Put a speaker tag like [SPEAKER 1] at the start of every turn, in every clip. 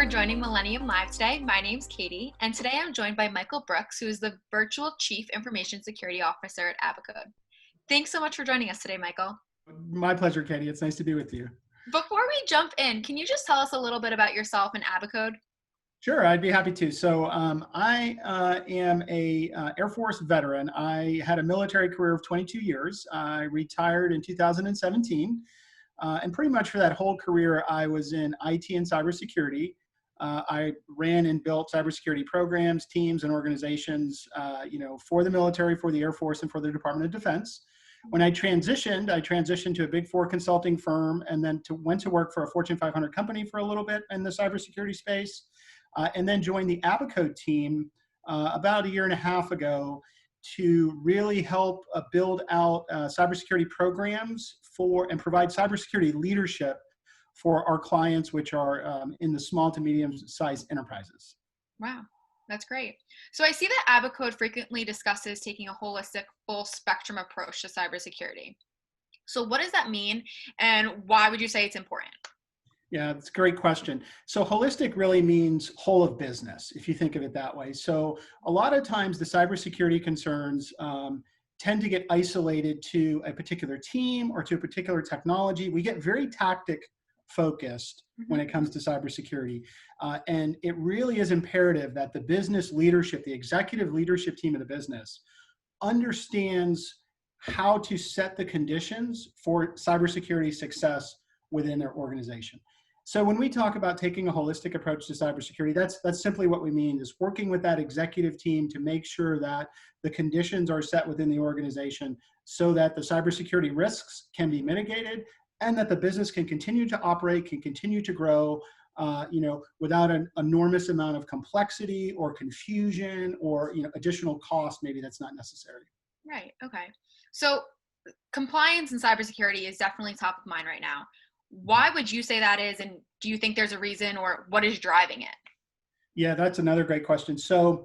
[SPEAKER 1] for joining Millennium Live today. My name's Katie, and today I'm joined by Michael Brooks, who is the Virtual Chief Information Security Officer at Abacode. Thanks so much for joining us today, Michael.
[SPEAKER 2] My pleasure, Katie. It's nice to be with you.
[SPEAKER 1] Before we jump in, can you just tell us a little bit about yourself and Abacode?
[SPEAKER 2] Sure, I'd be happy to. So I am a Air Force veteran. I had a military career of 22 years. I retired in 2017. And pretty much for that whole career, I was in IT and cybersecurity. I ran and built cybersecurity programs, teams, and organizations, for the military, for the Air Force, and for the Department of Defense. When I transitioned to a Big Four consulting firm, and then went to work for a Fortune 500 company for a little bit in the cybersecurity space, and then joined the Abacode team about a year and a half ago to really help build out cybersecurity programs and provide cybersecurity leadership for our clients, which are in the small to medium-sized enterprises.
[SPEAKER 1] Wow, that's great. So I see that Abacode frequently discusses taking a holistic, full-spectrum approach to cybersecurity. So what does that mean, and why would you say it's important?
[SPEAKER 2] Yeah, it's a great question. So holistic really means whole of business, if you think of it that way. So a lot of times the cybersecurity concerns tend to get isolated to a particular team or to a particular technology. We get very tactic focused when it comes to cybersecurity. And it really is imperative that the business leadership, the executive leadership team of the business, understands how to set the conditions for cybersecurity success within their organization. So when we talk about taking a holistic approach to cybersecurity, that's simply what we mean, is working with that executive team to make sure that the conditions are set within the organization so that the cybersecurity risks can be mitigated and that the business can continue to operate, can continue to grow, without an enormous amount of complexity or confusion or additional cost maybe that's not necessary.
[SPEAKER 1] Right, okay. So compliance and cybersecurity is definitely top of mind right now. Why would you say that is, and do you think there's a reason, or what is driving it?
[SPEAKER 2] Yeah, that's another great question. So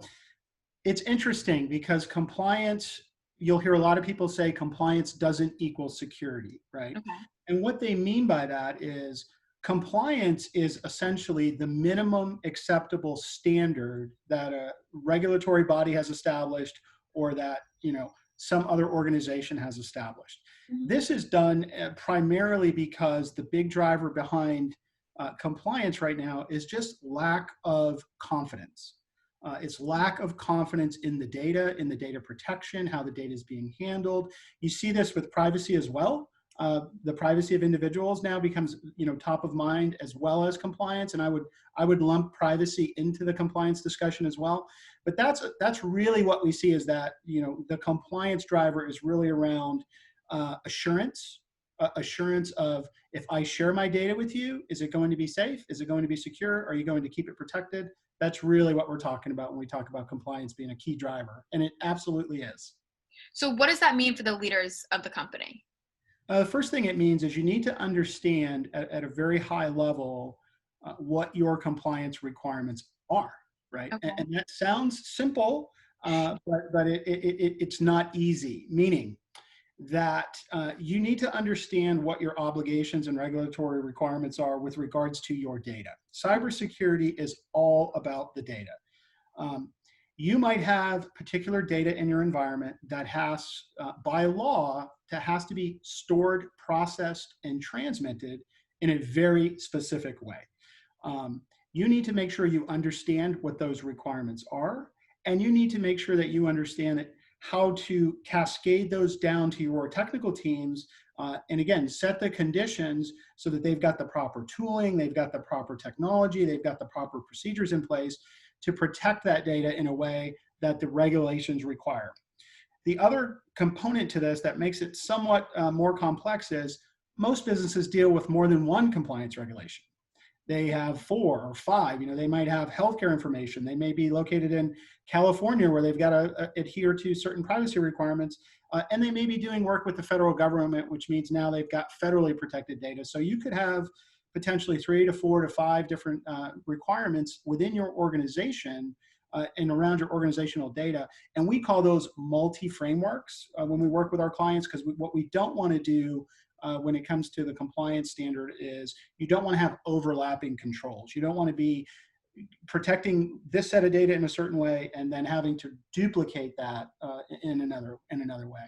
[SPEAKER 2] it's interesting because compliance, you'll hear a lot of people say compliance doesn't equal security, right?
[SPEAKER 1] Okay.
[SPEAKER 2] And what they mean by that is compliance is essentially the minimum acceptable standard that a regulatory body has established or that, some other organization has established. This is done primarily because the big driver behind compliance right now is just lack of confidence. It's lack of confidence in the data protection, how the data is being handled. You see this with privacy as well. The privacy of individuals now becomes, top of mind as well as compliance, and I would lump privacy into the compliance discussion as well. But that's really what we see, is that the compliance driver is really around assurance of, if I share my data with you, is it going to be safe? Is it going to be secure? Are you going to keep it protected? That's really what we're talking about when we talk about compliance being a key driver, and it absolutely is.
[SPEAKER 1] So what does that mean for the leaders of the company?
[SPEAKER 2] The first thing it means is you need to understand at a very high level what your compliance requirements are, right?
[SPEAKER 1] Okay.
[SPEAKER 2] And that sounds simple, but it's not easy, meaning that you need to understand what your obligations and regulatory requirements are with regards to your data. Cybersecurity is all about the data. You might have particular data in your environment that has, by law, has to be stored, processed, and transmitted in a very specific way. You need to make sure you understand what those requirements are, and you need to make sure that you understand how to cascade those down to your technical teams, and again, set the conditions so that they've got the proper tooling, they've got the proper technology, they've got the proper procedures in place to protect that data in a way that the regulations require. The other component to this that makes it somewhat more complex is most businesses deal with more than one compliance regulation. They have 4 or 5. They might have healthcare information. They may be located in California where they've got to adhere to certain privacy requirements. And they may be doing work with the federal government, which means now they've got federally protected data. So you could have potentially 3 to 4 to 5 different requirements within your organization and around your organizational data. And we call those multi-frameworks when we work with our clients, because what we don't want to do when it comes to the compliance standard is you don't want to have overlapping controls. You don't want to be protecting this set of data in a certain way and then having to duplicate that in another way.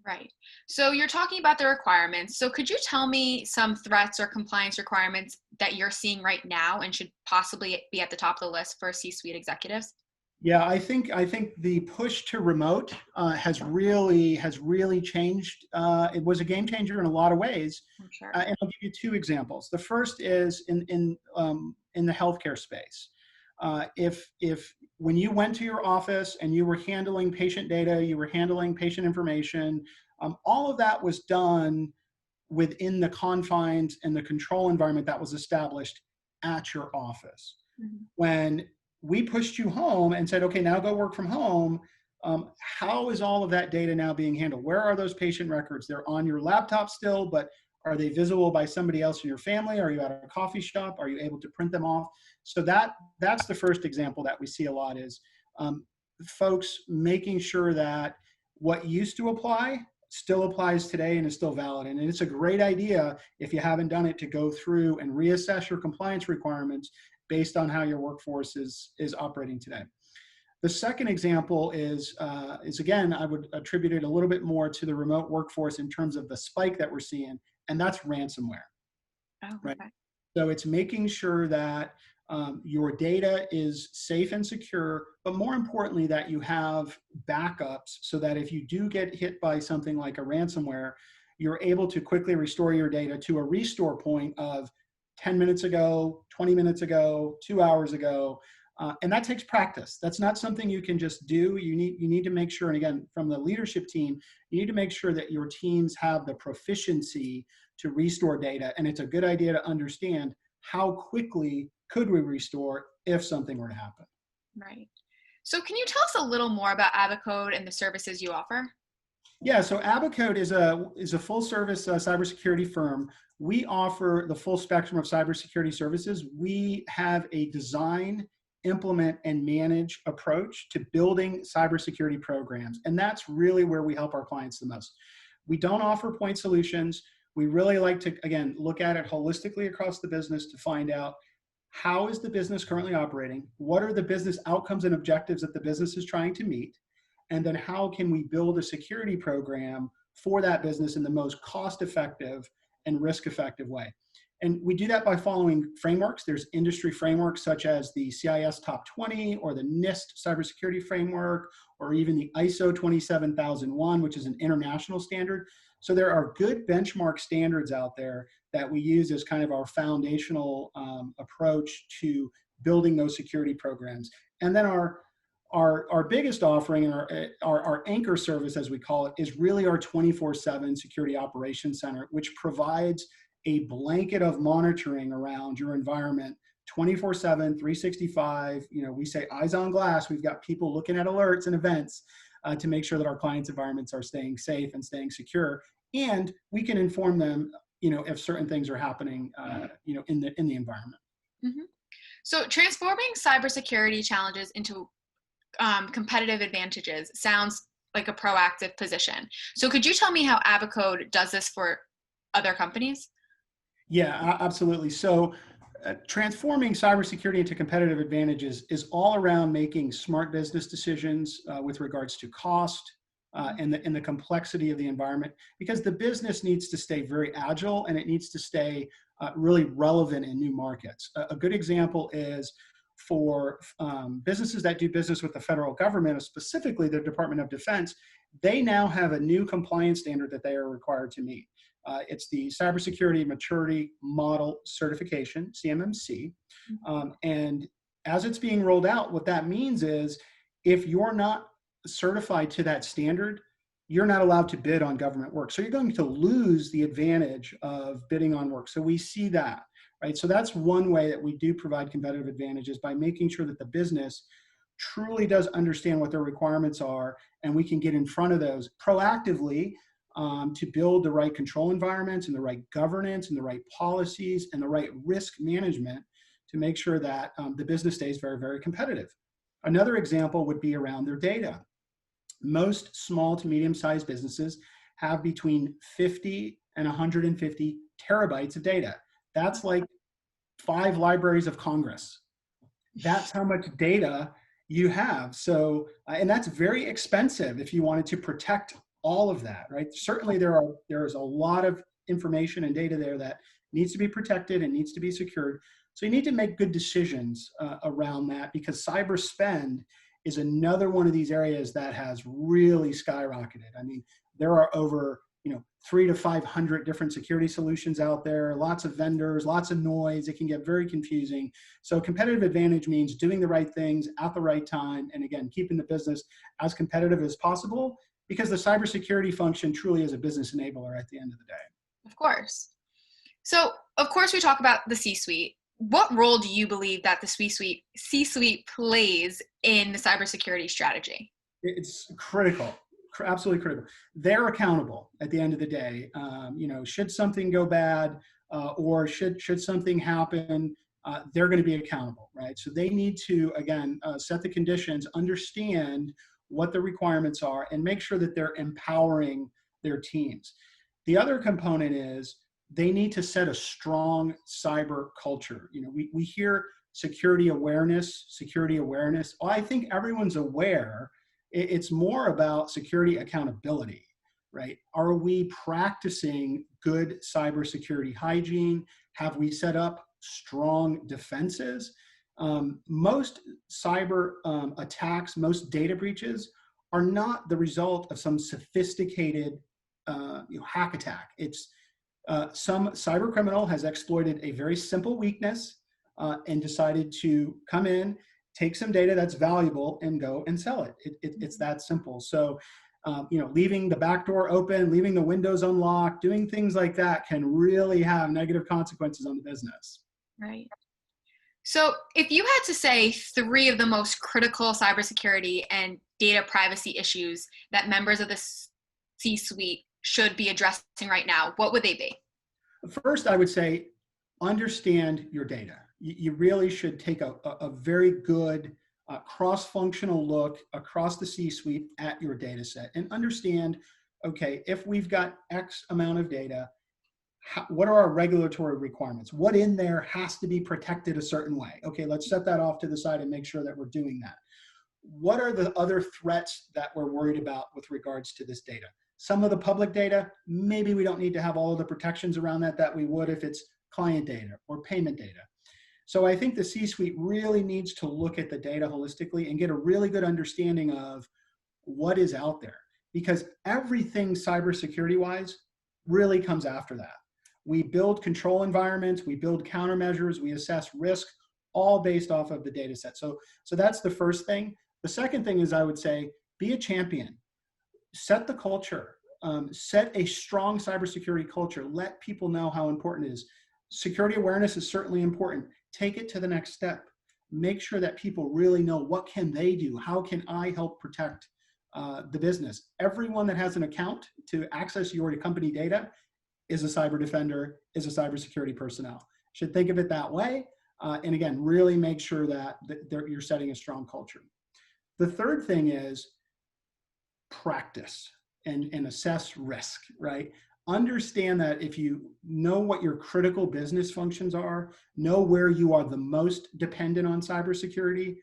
[SPEAKER 1] Right. So you're talking about the requirements. So could you tell me some threats or compliance requirements that you're seeing right now and should possibly be at the top of the list for C-suite executives?
[SPEAKER 2] Yeah, I think the push to remote has really changed. It was a game changer in a lot of ways,
[SPEAKER 1] I'm sure.
[SPEAKER 2] and I'll give you two examples. The first is in the healthcare space. If when you went to your office and you were handling patient data, you were handling patient information, all of that was done within the confines and the control environment that was established at your office.
[SPEAKER 1] Mhm.
[SPEAKER 2] When we pushed you home and said, okay, now go work from home, how is all of that data now being handled? Where are those patient records? They're on your laptop still, but are they visible by somebody else in your family? Are you at a coffee shop? Are you able to print them off? So that's the first example that we see a lot is folks making sure that what used to apply still applies today and is still valid. And it's a great idea, if you haven't done it, to go through and reassess your compliance requirements based on how your workforce is operating today. The second example is again, I would attribute it a little bit more to the remote workforce in terms of the spike that we're seeing, and that's ransomware,
[SPEAKER 1] Oh,
[SPEAKER 2] right?
[SPEAKER 1] okay.
[SPEAKER 2] So it's making sure that your data is safe and secure, but more importantly, that you have backups so that if you do get hit by something like a ransomware, you're able to quickly restore your data to a restore point of 10 minutes ago, 20 minutes ago, 2 hours ago. And that takes practice. That's not something you can just do. You need to make sure, and again, from the leadership team, you need to make sure that your teams have the proficiency to restore data. And it's a good idea to understand how quickly could we restore if something were to happen.
[SPEAKER 1] Right. So can you tell us a little more about Abacode and the services you offer?
[SPEAKER 2] Yeah, so Abacode is a full service cybersecurity firm. We offer the full spectrum of cybersecurity services. We have a design, implement, and manage approach to building cybersecurity programs. And that's really where we help our clients the most. We don't offer point solutions. We really like to, again, look at it holistically across the business to find out how is the business currently operating? What are the business outcomes and objectives that the business is trying to meet? And then how can we build a security program for that business in the most cost-effective and risk-effective way? And we do that by following frameworks. There's industry frameworks such as the CIS Top 20 or the NIST cybersecurity framework, or even the ISO 27001, which is an international standard. So there are good benchmark standards out there that we use as kind of our foundational approach to building those security programs. And then our biggest offering and our anchor service, as we call it, is really our 24/7 security operations center, which provides a blanket of monitoring around your environment 24/7, 365. We say eyes on glass. We've got people looking at alerts and events to make sure that our clients' environments are staying safe and staying secure. And we can inform them, if certain things are happening, in the environment.
[SPEAKER 1] Mhm. So transforming cybersecurity challenges into competitive advantages sounds like a proactive position. So could you tell me how Abacode does this for other companies?
[SPEAKER 2] Yeah, absolutely. So transforming cybersecurity into competitive advantages is all around making smart business decisions with regards to cost and the complexity of the environment, because the business needs to stay very agile and it needs to stay really relevant in new markets. A good example is for businesses that do business with the federal government, specifically the Department of Defense. They now have a new compliance standard that they are required to meet. It's the Cybersecurity Maturity Model Certification, CMMC. And as it's being rolled out, what that means is if you're not certified to that standard, you're not allowed to bid on government work. So you're going to lose the advantage of bidding on work. So we see that, right? So that's one way that we do provide competitive advantages, by making sure that the business truly does understand what their requirements are, and we can get in front of those proactively to build the right control environments and the right governance and the right policies and the right risk management to make sure that the business stays very, very competitive. Another example would be around their data. Most small to medium-sized businesses have between 50 and 150 terabytes of data. That's like 5 libraries of Congress. That's how much data you have. So, and that's very expensive if you wanted to protect all of that, right? Certainly there is a lot of information and data there that needs to be protected and needs to be secured. So you need to make good decisions around that, because cyber spend is another one of these areas that has really skyrocketed. I mean, there are over 300 to 500 different security solutions out there, lots of vendors, lots of noise. It can get very confusing. So competitive advantage means doing the right things at the right time. And again, keeping the business as competitive as possible, because the cybersecurity function truly is a business enabler at the end of the day.
[SPEAKER 1] Of course. So, of course, we talk about the C-suite. What role do you believe that the C-suite plays in the cybersecurity strategy?
[SPEAKER 2] It's critical. Absolutely critical. They're accountable at the end of the day. Should something go bad or should something happen, they're going to be accountable, right? So they need to, again, set the conditions, understand what the requirements are, and make sure that they're empowering their teams. The other component is they need to set a strong cyber culture. We hear security awareness. Well, I think everyone's aware. It's more about security accountability, right? Are we practicing good cybersecurity hygiene? Have we set up strong defenses? Most cyber attacks, most data breaches are not the result of some sophisticated hack attack. It's some cyber criminal has exploited a very simple weakness and decided to come in, take some data that's valuable, and go and sell it. It's that simple. So, leaving the back door open, leaving the windows unlocked, doing things like that can really have negative consequences on the business.
[SPEAKER 1] Right. So, if you had to say 3 of the most critical cybersecurity and data privacy issues that members of the C-suite should be addressing right now, what would they be?
[SPEAKER 2] First, I would say understand your data. You really should take a very good cross-functional look across the C-suite at your data set and understand, okay, if we've got X amount of data, what are our regulatory requirements? What in there has to be protected a certain way? Okay, let's set that off to the side and make sure that we're doing that. What are the other threats that we're worried about with regards to this data? Some of the public data, maybe we don't need to have all of the protections around that we would if it's client data or payment data. So I think the C-suite really needs to look at the data holistically and get a really good understanding of what is out there, because everything cybersecurity-wise really comes after that. We build control environments, we build countermeasures, we assess risk, all based off of the data set. So that's the first thing. The second thing is, I would say, be a champion. Set the culture. Set a strong cybersecurity culture. Let people know how important it is. Security awareness is certainly important. Take it to the next step. Make sure that people really know, what can they do? How can I help protect the business? Everyone that has an account to access your company data is a cyber defender, is a cybersecurity personnel. Should think of it that way. And again, really make sure that you're setting a strong culture. The third thing is practice and assess risk, right? Understand that if you know what your critical business functions are, know where you are the most dependent on cybersecurity.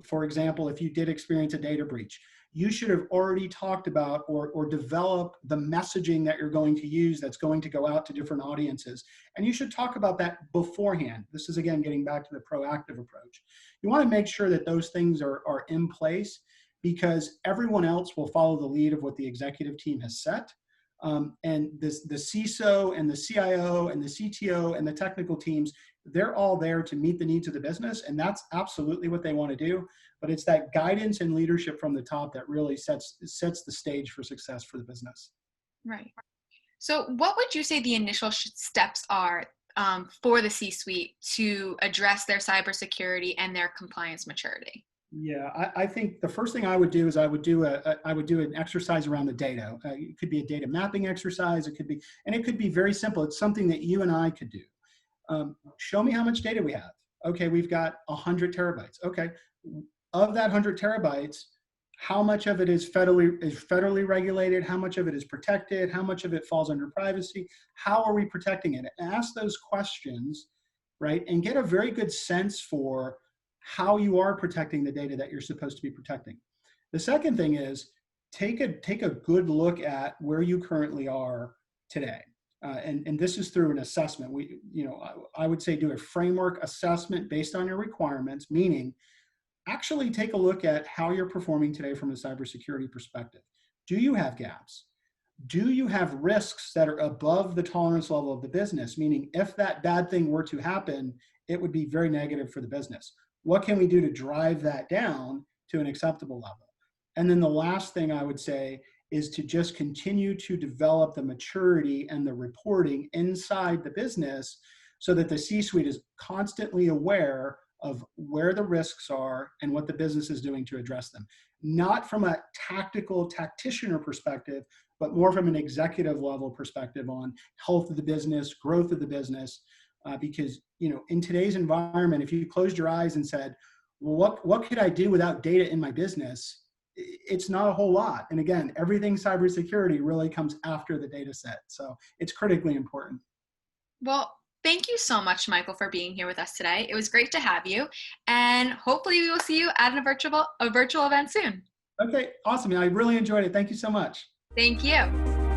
[SPEAKER 2] For example, if you did experience a data breach, you should have already talked about or developed the messaging that you're going to use that's going to go out to different audiences. And you should talk about that beforehand. This is, again, getting back to the proactive approach. You want to make sure that those things are in place, because everyone else will follow the lead of what the executive team has set. And the CISO and the CIO and the CTO and the technical teams, they're all there to meet the needs of the business, and that's absolutely what they want to do. But it's that guidance and leadership from the top that really sets the stage for success for the business.
[SPEAKER 1] Right. So what would you say the initial steps are for the C-suite to address their cybersecurity and their compliance maturity?
[SPEAKER 2] Yeah, I think the first thing I would do is I would do an exercise around the data. It could be a data mapping exercise. It could be very simple. It's something that you and I could do. Show me how much data we have. Okay, we've got 100 terabytes. Okay, of that 100 terabytes, How much of it is federally regulated? How much of it is protected? How much of it falls under privacy? How are we protecting it? Ask those questions, right? And get a very good sense for how you are protecting the data that you're supposed to be protecting. The second thing is take a good look at where you currently are today. And this is through an assessment. I would say do a framework assessment based on your requirements, meaning actually take a look at how you're performing today from a cybersecurity perspective. Do you have gaps? Do you have risks that are above the tolerance level of the business? Meaning, if that bad thing were to happen, it would be very negative for the business. What can we do to drive that down to an acceptable level? And then the last thing I would say is to just continue to develop the maturity and the reporting inside the business so that the C-suite is constantly aware of where the risks are and what the business is doing to address them. Not from a tactical tacticianer perspective, but more from an executive level perspective on health of the business, growth of the business. Because in today's environment, if you closed your eyes and said, well, what could I do without data in my business? It's not a whole lot. And again, everything cybersecurity really comes after the data set. So it's critically important.
[SPEAKER 1] Well, thank you so much, Michael, for being here with us today. It was great to have you, and hopefully we will see you at a virtual event soon.
[SPEAKER 2] Okay, awesome. I really enjoyed it. Thank you so much.
[SPEAKER 1] Thank you.